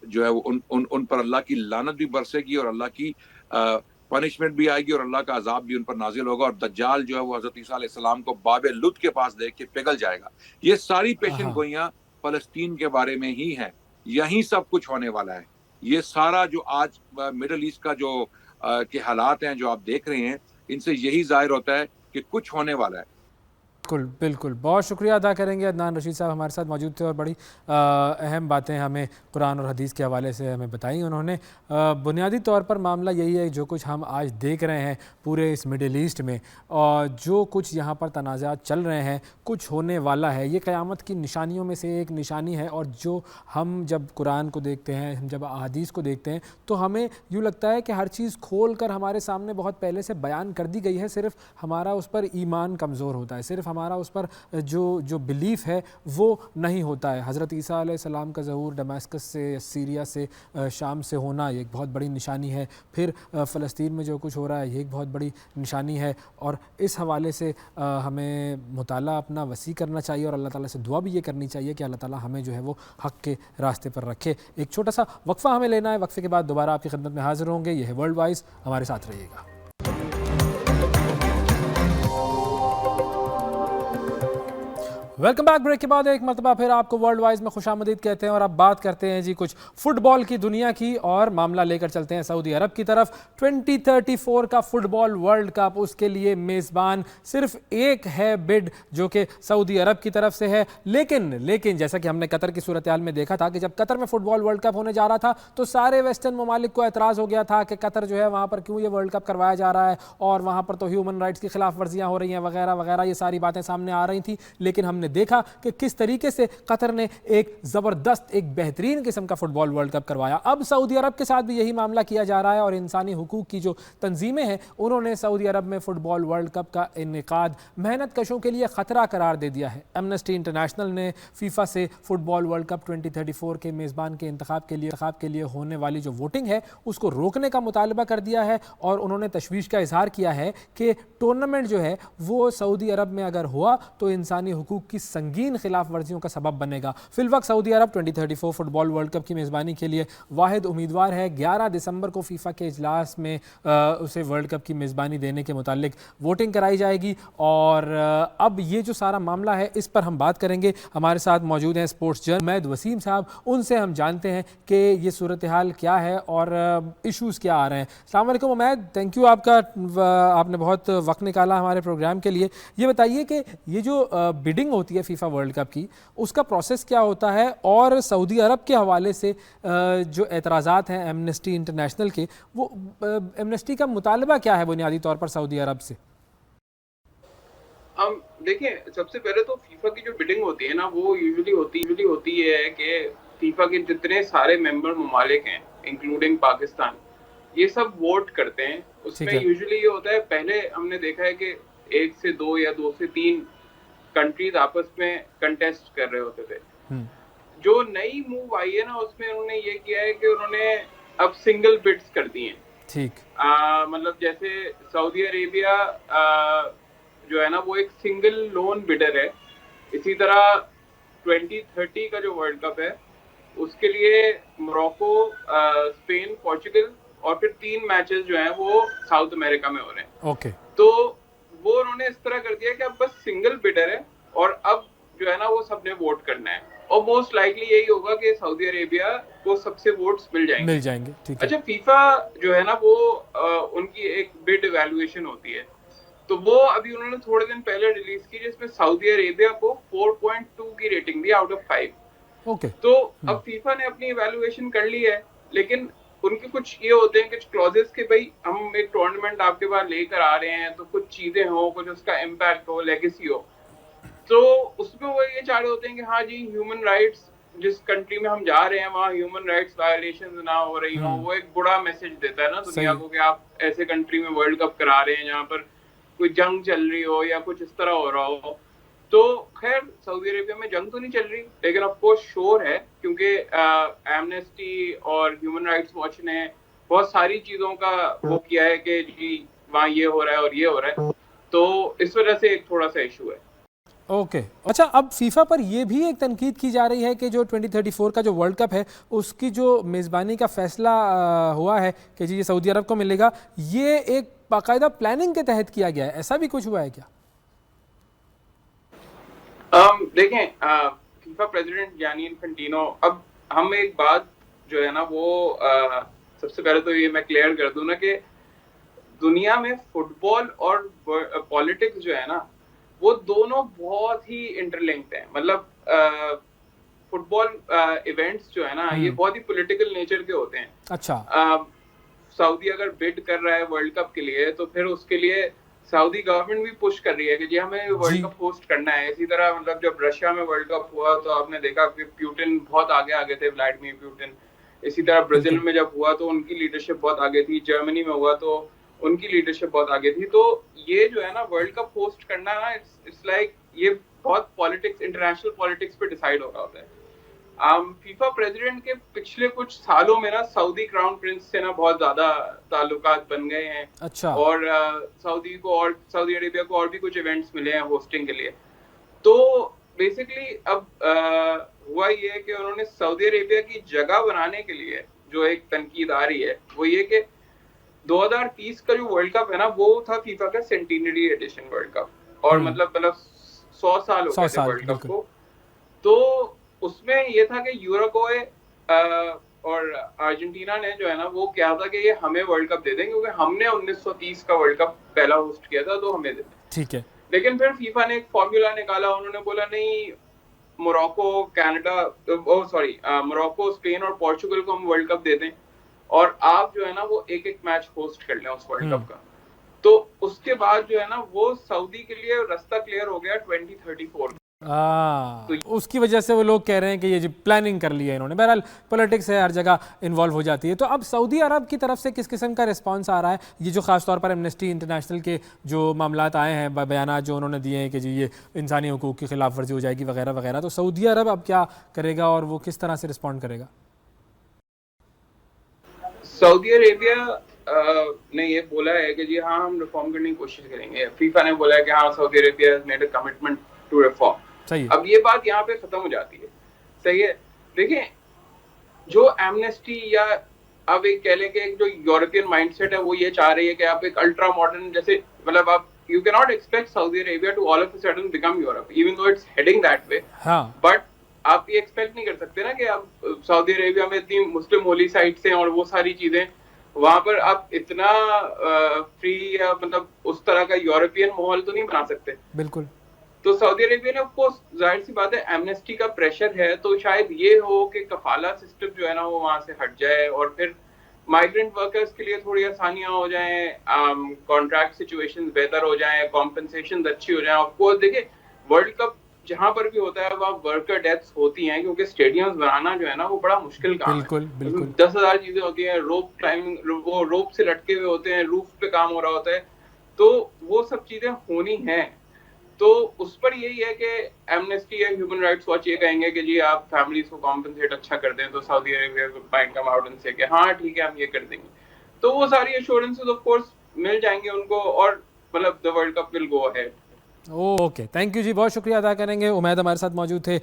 जो है वो उन पर अल्लाह की लानत भी बरसेगी और अल्लाह की पनिशमेंट भी आएगी और अल्लाह का अजाब भी उन पर नाजिल होगा। और दज्जाल जो है वो हज़रत ईसा अलैहिस्सलाम को बाबे लुद के पास देख के पिघल जाएगा। ये सारी पेशन गोइयाँ फ़लस्तीन के बारे में ही हैं, यहीं सब कुछ होने वाला है। ये सारा जो आज मिडल ईस्ट का जो के हालात हैं जो आप देख रहे हैं, इनसे यही जाहिर होता है कि कुछ होने वाला है। बिल्कुल बिल्कुल, बहुत शुक्रिया अदा करेंगे। अदनान रशीद साहब हमारे साथ मौजूद थे और बड़ी अहम बातें हमें कुरान और हदीस के हवाले से हमें बताई उन्होंने। बुनियादी तौर पर मामला यही है, जो कुछ हम आज देख रहे हैं पूरे इस मिडिल ईस्ट में और जो कुछ यहाँ पर तनाज़ात चल रहे हैं, कुछ होने वाला है, ये क़यामत की निशानियों में से एक निशानी है। और जो हम जब कुरान को देखते हैं, हम जब अहादीस को देखते हैं, तो हमें यूँ लगता है कि हर चीज़ खोल कर हमारे सामने बहुत पहले से बयान कर दी गई है, सिर्फ़ हमारा उस पर ईमान कमज़ोर होता है, सिर्फ़ हमारा उस पर जो बिलीफ है वो नहीं होता है। हज़रत ईसा अलैहिस्सलाम का ज़हूर दमिश्क से, सीरिया से, शाम से होना ये एक बहुत बड़ी निशानी है। फिर फ़लस्तीन में जो कुछ हो रहा है ये एक बहुत बड़ी निशानी है। और इस हवाले से हमें मुताला अपना वसी करना चाहिए और अल्लाह ताला से दुआ भी ये करनी चाहिए कि अल्लाह ताला हमें जो है वो हक़ के रास्ते पर रखे। एक छोटा सा वक्फ़ा हमें लेना है, वक्फ़े के बाद दोबारा आपकी खिदमत में हाज़िर होंगे। ये है वर्ल्ड वाइज, हमारे साथ रहिएगा। Welcome back. ब्रेक के बाद एक मरतबा फिर आपको वर्ल्ड वाइज में खुशामदीद कहते हैं और अब बात करते हैं जी कुछ फुटबॉल की दुनिया की, और मामला लेकर चलते हैं सऊदी अरब की तरफ। 2034 का फुटबॉल वर्ल्ड कप, उसके लिए मेज़बान सिर्फ एक है बिड जो कि सऊदी अरब की तरफ से है। लेकिन जैसा कि हमने कतर की सूरत हाल में देखा था कि जब कतर में फुटबॉल वर्ल्ड कप होने जा रहा था तो सारे वेस्टर्न ममालिक को एतराज़ हो गया था कि कतर जो है वहाँ पर क्यों ये वर्ल्ड कप करवाया जा रहा है, और वहाँ पर तो ह्यूमन राइट्स की खिलाफ वर्जियाँ हो रही हैं वगैरह वगैरह, ये सारी बातें सामने आ रही थी। लेकिन हमने देखा कि किस तरीके से कतर ने एक ज़बरदस्त, एक बेहतरीन किस्म का फुटबॉल वर्ल्ड कप करवाया। अब सऊदी अरब के साथ भी यही मामला किया जा रहा है, और इंसानी हुकूक की जो तंजीमें हैं उन्होंने सऊदी अरब में फुटबॉल वर्ल्ड कप का इनेकाद मेहनत कशों के लिए ख़तरा करार दे दिया है। एमनेस्टी इंटरनेशनल ने फीफा से फुटबॉल वर्ल्ड कप 2034 के मेज़बान के इंतखाब के लिए होने वाली जो वोटिंग है उसको रोकने का मुतालबा कर दिया है, और उन्होंने तशवीश का इजहार किया है कि टूर्नामेंट जो है वो सऊदी अरब में अगर हुआ तो इंसानी हुकूक की संगीन खिलाफ वर्जियों का सबब बनेगा। फिलवक्त सऊदी अरब 2034 फुटबॉल वर्ल्ड कप की मेज़बानी के लिए वाहिद उम्मीदवार है। 11 दिसंबर को फीफा के इजलास में उसे वर्ल्ड कप की मेज़बानी देने के मुतालिक वोटिंग कराई जाएगी। और अब ये जो सारा मामला है इस पर हम बात करेंगे। हमारे साथ मौजूद हैं स्पोर्ट्स जर्नलिस्ट उमैद वसीम साहब, उनसे हम जानते हैं कि ये सूरत हाल क्या है और इश्यूज़ क्या आ रहे हैं। अस्सलाम वालेकुम उमैद, थैंक यू आपने बहुत वक्त निकाला हमारे प्रोग्राम के लिए। ये बताइए कि ये जो बिडिंग होती है फीफा वर्ल्ड कप की, उसका प्रोसेस क्या होता है, और सऊदी अरब के हवाले से जो एतराज़ात हैं एमनेस्टी इंटरनेशनल के, वो एमनेस्टी का मुतालबा क्या है बुनियादी तौर पर सऊदी अरब से? हम देखिए, सबसे पहले तो फीफा की जो बिडिंग होती है ना, वो यूजुअली होती है कि फीफा के जितने सारे मेंबर ममालिक हैं इंक्लूडिंग पाकिस्तान, ये सब वोट करते हैं। उसमें यूजुअली ये होता है, पहले हमने देखा है कि 1 से 2 या 2 से 3 कंट्रीज आपस में कंटेस्ट कर रहे होते थे। जो नई मूव आई है ना, उसमें उन्होंने ये किया है कि उन्होंने अब सिंगल बिड्स कर दिए हैं। ठीक, मतलब जैसे सऊदी अरेबिया जो है ना, वो एक सिंगल लोन बिडर है। इसी तरह 2030 का जो वर्ल्ड कप है उसके लिए मोरक्को, स्पेन, पोर्चुगल और फिर 3 मैचेस जो हैं वो साउथ अमेरिका में हो रहे हैं। ओके, तो वो उन्होंने इस तरह कर दिया कि अब बस सिंगल बिडर है, और अब जो है ना वो सबने वोट करना है, और मोस्ट लाइकली यही होगा कि सऊदी अरेबिया को सबसे वोट्स मिल जाएंगे। ठीक है। अच्छा, फीफा जो है ना वो उनकी एक बिड इवैल्यूएशन होती है, तो वो अभी उन्होंने थोड़े दिन पहले रिलीज की, जिसमें सऊदी अरेबिया को 4.2 की rating the out of 5। Okay, तो अब फीफा ने अपनी इवैल्यूएशन कर ली है, लेकिन उनके कुछ ये होते हैं, कुछ क्लॉजेस के भाई हम एक टूर्नामेंट आपके पास लेकर आ रहे हैं तो कुछ चीजें हो, कुछ उसका इम्पैक्ट हो, लेगेसी हो, तो उसमें वो ये चाह रहे होते हैं कि हाँ जी, ह्यूमन राइट्स जिस कंट्री में हम जा रहे हैं वहाँ ह्यूमन राइट्स वायलेशन ना हो रही हो। वो एक बुरा मैसेज देता है ना दुनिया को कि आप ऐसे कंट्री में वर्ल्ड कप करा रहे हैं जहाँ पर कोई जंग चल रही हो या कुछ इस तरह हो रहा हो। तो खैर सऊदी अरेबिया में जंग तो नहीं चल रही, लेकिन ऑफ कोर्स शोर है, क्योंकि एमनेस्टी और ह्यूमन राइट्स वॉच ने बहुत सारी चीजों का वो किया है कि जी वहाँ ये हो रहा है और ये हो रहा है, तो इस वजह से एक थोड़ा सा इशू है। ओके, अच्छा, अब फीफा पर यह भी एक तनकीद की जा रही है कि जो 2034 का जो वर्ल्ड कप है उसकी जो मेज़बानी का फैसला हुआ है कि जी ये सऊदी अरब को मिलेगा, ये एक बाकायदा प्लानिंग के तहत किया गया है, ऐसा भी कुछ हुआ है क्या? देखें, फीफा प्रेसिडेंट गियानी इन्फेंटिनो, अब हम एक बात जो है ना वो सबसे पहले तो ये मैं क्लियर कर दूं ना कि दुनिया में फुटबॉल और पॉलिटिक्स जो है ना वो दोनों बहुत ही इंटरलिंक्ड हैं। मतलब फुटबॉल इवेंट्स जो है ना ये बहुत ही पॉलिटिकल नेचर के होते हैं। अच्छा, सऊदी अगर बिड कर रहा है वर्ल्ड कप के लिए तो फिर उसके लिए सऊदी गवर्नमेंट भी पुश कर रही है कि जी हमें वर्ल्ड कप होस्ट करना है। इसी तरह मतलब जब रशिया में वर्ल्ड कप हुआ तो आपने देखा कि प्यूटिन बहुत आगे थे, व्लादिमीर पुतिन। इसी तरह ब्राजील में जब हुआ तो उनकी लीडरशिप बहुत आगे थी, जर्मनी में हुआ तो उनकी लीडरशिप बहुत आगे थी। तो ये जो है ना वर्ल्ड कप होस्ट करना ना, इट्स लाइक ये बहुत पॉलिटिक्स, इंटरनेशनल पॉलिटिक्स पे डिसाइड हो रहा होता है। फीफा प्रेसिडेंट के पिछले कुछ सालों में ना सऊदी क्राउन प्रिंस से ना बहुत ज्यादा ताल्लुकात बन गए हैं। अच्छा, और सऊदी अरेबिया को और भी कुछ इवेंट्स मिले हैं होस्टिंग के लिए। तो बेसिकली अब हुआ ये है कि उन्होंने सऊदी अरेबिया की जगह बनाने के लिए जो एक तनकीद आ रही है वो ये कि 2030 का जो वर्ल्ड कप है ना वो था फीफा का सेंटिनरी एडिशन वर्ल्ड कप, और मतलब 100 साल हो 100 गए थे साल, वर्ल्ड कप बिल्कुल। को। तो उसमें ये था कि यूरुग्वे और अर्जेंटीना ने जो है ना वो क्या था कि ये हमें वर्ल्ड कप दे दें, क्योंकि हमने 1930 का वर्ल्ड कप पहला होस्ट किया था, तो हमें दे दें। ठीक है। लेकिन फिर फीफा ने एक फॉर्मूला निकाला, उन्होंने बोला नहीं, मोरक्को, कनाडा, मोरक्को, स्पेन और पोर्चुगल को हम वर्ल्ड कप दे दें, और आप जो है ना वो एक एक मैच होस्ट कर लें उस वर्ल्ड कप का। तो उसके बाद जो है ना वो सऊदी के लिए रास्ता क्लियर हो गया 2034। उसकी वजह से वो लोग कह रहे हैं कि ये जो प्लानिंग कर लिया इन्होंने। बहरहाल पॉलिटिक्स है, हर जगह इन्वॉल्व हो जाती है। तो अब सऊदी अरब की तरफ से किस किस्म का रिस्पांस आ रहा है? ये जो ख़ास तौर पर एमनेस्टी इंटरनेशनल के जो मामलात आए हैं, बयान जो उन्होंने दिए हैं कि जी ये इंसानी हुकूक की खिलाफ वर्जी हो जाएगी वगैरह वगैरह, तो सऊदी अरब अब क्या करेगा और वो किस तरह से रिस्पॉन्ड करेगा? सऊदी अरेबिया ने ये बोला है कि जी हाँ हम रिफॉर्म करने की कोशिश करेंगे। फीफा ने बोला है कि हाँ Saudi Arabia has made a commitment to reform. सही है। अब ये बात यहाँ पे खत्म हो जाती है। सही है। देखिए, जो एमनेस्टी या अब एक कह लें कि एक जो यूरोपियन माइंडसेट है वो ये चाह रही है कि आप एक अल्ट्रा मॉडर्न, जैसे मतलब आप you can not expect Saudi Arabia to all of a sudden become Europe, even though it's heading that way. हाँ। बट आप ये एक्सपेक्ट नहीं कर सकते ना कि आप सऊदी अरेबिया में इतनी मुस्लिम होली साइट्स हैं और वो सारी चीजें, वहां पर आप इतना फ्री या मतलब उस तरह का यूरोपियन माहौल तो नहीं बना सकते। बिल्कुल। तो सऊदी अरेबिया ने ऑफकोर्स, जाहिर सी बात है, एमनेस्टी का प्रेशर है, तो शायद ये हो कि कफाला सिस्टम जो है ना वो वहां से हट जाए और फिर माइग्रेंट वर्कर्स के लिए थोड़ी आसानियां हो जाएं, कॉन्ट्रैक्ट सिचुएशंस बेहतर हो जाएं, कॉम्पनसेशन अच्छी हो जाएं। ऑफकोर्स देखिए, वर्ल्ड कप जहां पर भी होता है वहाँ वर्कर डेथ्स होती हैं, क्योंकि स्टेडियम्स बनाना जो है ना वो बड़ा मुश्किल काम बिल्कुल, है। बिल्कुल। 10,000 चीजें होती हैं, रोप क्लाइंबिंग, वो रोप से लटके हुए होते हैं, रूफ पे काम हो रहा होता है, तो वो सब चीजें होनी हैं। तो उस पर यही है कि एमनेस्टी या ह्यूमन राइट्स वॉच ये कहेंगे कि जी आप फैमिलीज को कॉम्पनसेट अच्छा कर दें, तो Saudi Arabia might come out and से कि हाँ ठीक है हम ये कर देंगे। तो वो सारी एश्योरेंसेस ऑफ कोर्स मिल जाएंगे उनको, और मतलब the world cup will go ahead. Okay, thank you जी, बहुत शुक्रिया अदा करेंगे। उमैद हमारे साथ मौजूद थे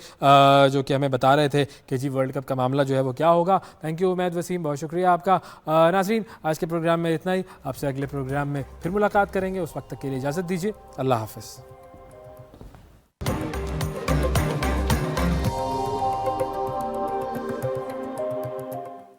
जो कि हमें बता रहे थे कि जी वर्ल्ड कप का मामला जो है वो क्या होगा। थैंक यू उमैद वसीम, बहुत शुक्रिया आपका। नाज़रीन, आज के प्रोग्राम में इतना ही। आपसे अगले प्रोग्राम में फिर मुलाकात करेंगे, उस वक्त तक के लिए इजाज़त दीजिए। अल्लाह हाफ़िज़।